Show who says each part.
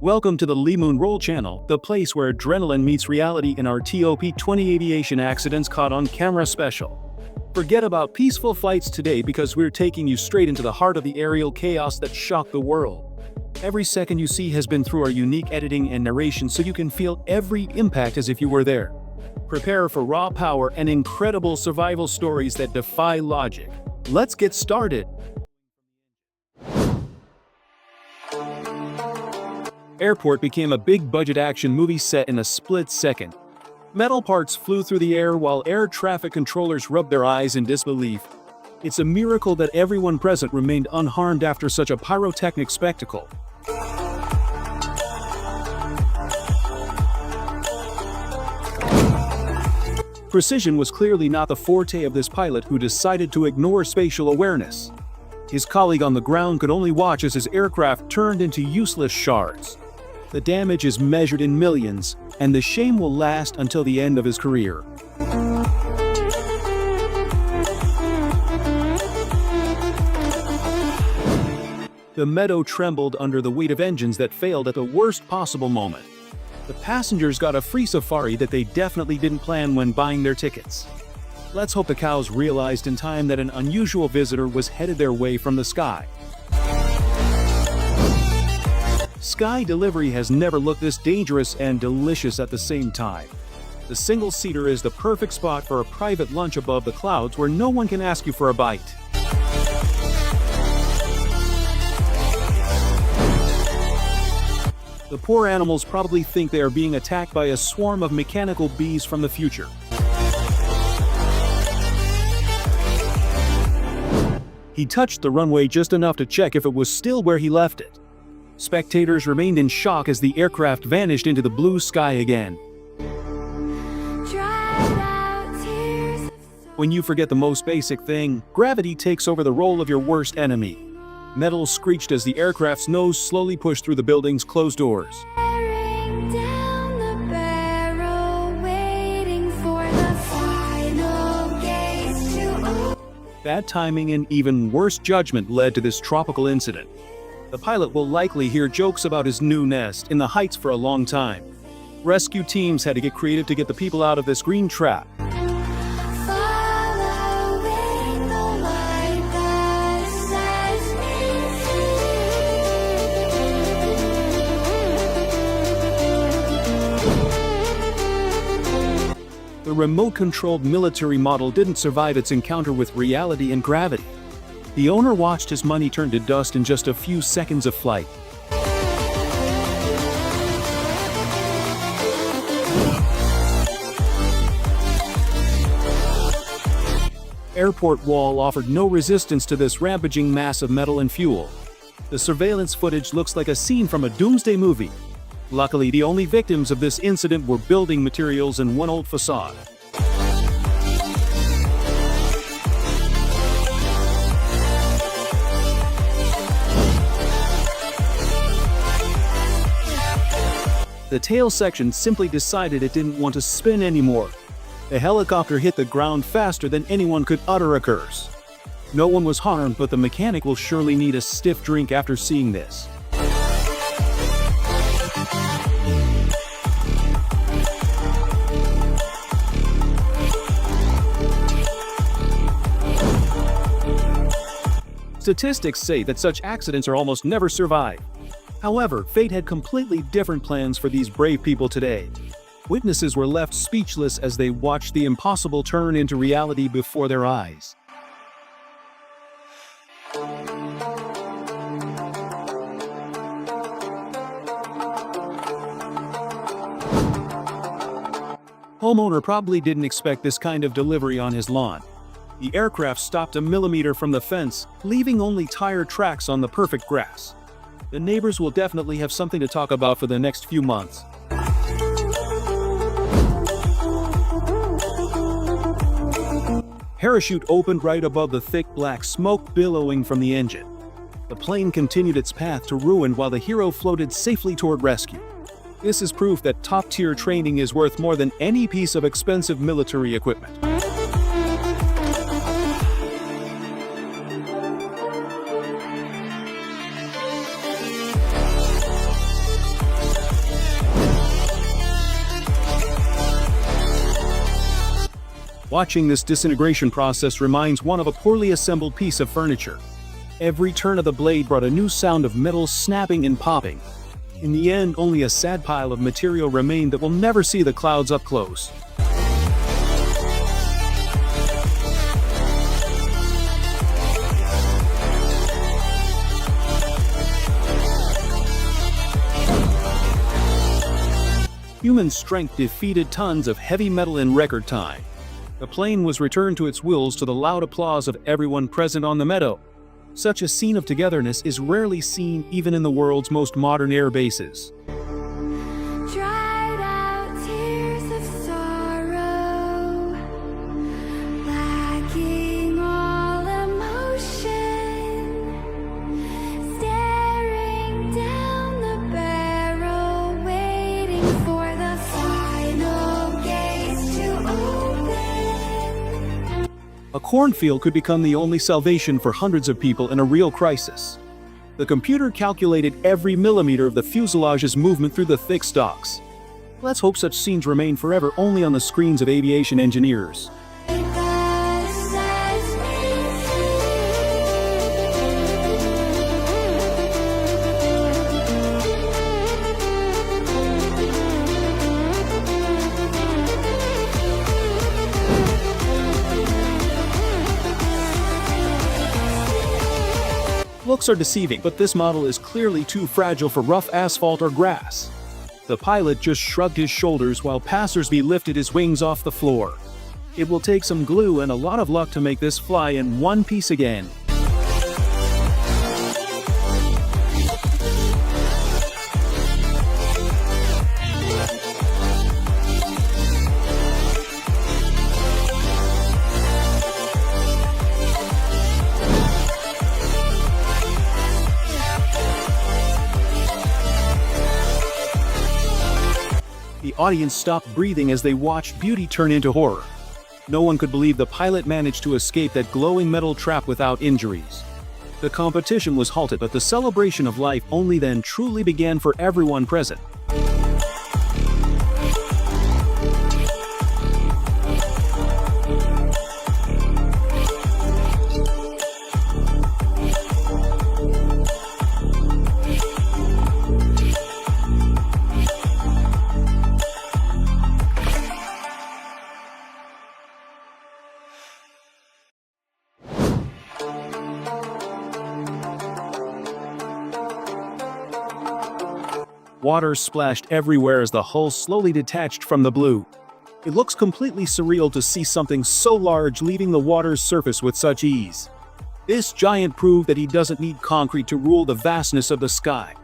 Speaker 1: Welcome to the Lee Moon Roll channel, the place where adrenaline meets reality in our TOP 20 aviation accidents caught on camera special. Forget about peaceful flights today because we're taking you straight into the heart of the aerial chaos that shocked the world. Every second you see has been through our unique editing and narration so you can feel every impact as if you were there. Prepare for raw power and incredible survival stories that defy logic. Let's get started. Airport became a big-budget action movie set in a split second. Metal parts flew through the air while air traffic controllers rubbed their eyes in disbelief. It's a miracle that everyone present remained unharmed after such a pyrotechnic spectacle. Precision was clearly not the forte of this pilot who decided to ignore spatial awareness. His colleague on the ground could only watch as his aircraft turned into useless shards. The damage is measured in millions, and the shame will last until the end of his career. The meadow trembled under the weight of engines that failed at the worst possible moment. The passengers got a free safari that they definitely didn't plan when buying their tickets. Let's hope the cows realized in time that an unusual visitor was headed their way from the sky. Sky delivery has never looked this dangerous and delicious at the same time. The single-seater is the perfect spot for a private lunch above the clouds where no one can ask you for a bite. The poor animals probably think they are being attacked by a swarm of mechanical bees from the future. He touched the runway just enough to check if it was still where he left it. Spectators remained in shock as the aircraft vanished into the blue sky again. When you forget the most basic thing, gravity takes over the role of your worst enemy. Metal screeched as the aircraft's nose slowly pushed through the building's closed doors. Bad timing and even worse judgment led to this tropical incident. The pilot will likely hear jokes about his new nest in the heights for a long time. Rescue teams had to get creative to get the people out of this green trap. The remote-controlled military model didn't survive its encounter with reality and gravity. The owner watched his money turn to dust in just a few seconds of flight. Airport wall offered no resistance to this rampaging mass of metal and fuel. The surveillance footage looks like a scene from a doomsday movie. Luckily, the only victims of this incident were building materials and one old facade. The tail section simply decided it didn't want to spin anymore. The helicopter hit the ground faster than anyone could utter a curse. No one was harmed, but the mechanic will surely need a stiff drink after seeing this. Statistics say that such accidents are almost never survived. However, fate had completely different plans for these brave people today. Witnesses were left speechless as they watched the impossible turn into reality before their eyes. Homeowner probably didn't expect this kind of delivery on his lawn. The aircraft stopped a millimeter from the fence, leaving only tire tracks on the perfect grass. The neighbors will definitely have something to talk about for the next few months. Parachute opened right above the thick black smoke billowing from the engine. The plane continued its path to ruin while the hero floated safely toward rescue. This is proof that top-tier training is worth more than any piece of expensive military equipment. Watching this disintegration process reminds one of a poorly assembled piece of furniture. Every turn of the blade brought a new sound of metal snapping and popping. In the end, only a sad pile of material remained that will never see the clouds up close. Human strength defeated tons of heavy metal in record time. The plane was returned to its wheels to the loud applause of everyone present on the meadow. Such a scene of togetherness is rarely seen even in the world's most modern air bases.
Speaker 2: Dried out tears of sorrow, lacking all emotion, staring down the barrel, waiting for the final gates to open.
Speaker 1: A cornfield could become the only salvation for hundreds of people in a real crisis. The computer calculated every millimeter of the fuselage's movement through the thick stalks. Let's hope such scenes remain forever only on the screens of aviation engineers. Looks are deceiving, but this model is clearly too fragile for rough asphalt or grass. The pilot just shrugged his shoulders while passersby lifted his wings off the floor. It will take some glue and a lot of luck to make this fly in one piece again. The audience stopped breathing as they watched beauty turn into horror. No one could believe the pilot managed to escape that glowing metal trap without injuries. The competition was halted, but the celebration of life only then truly began for everyone present. Water splashed everywhere as the hull slowly detached from the blue. It looks completely surreal to see something so large leaving the water's surface with such ease. This giant proved that he doesn't need concrete to rule the vastness of the sky.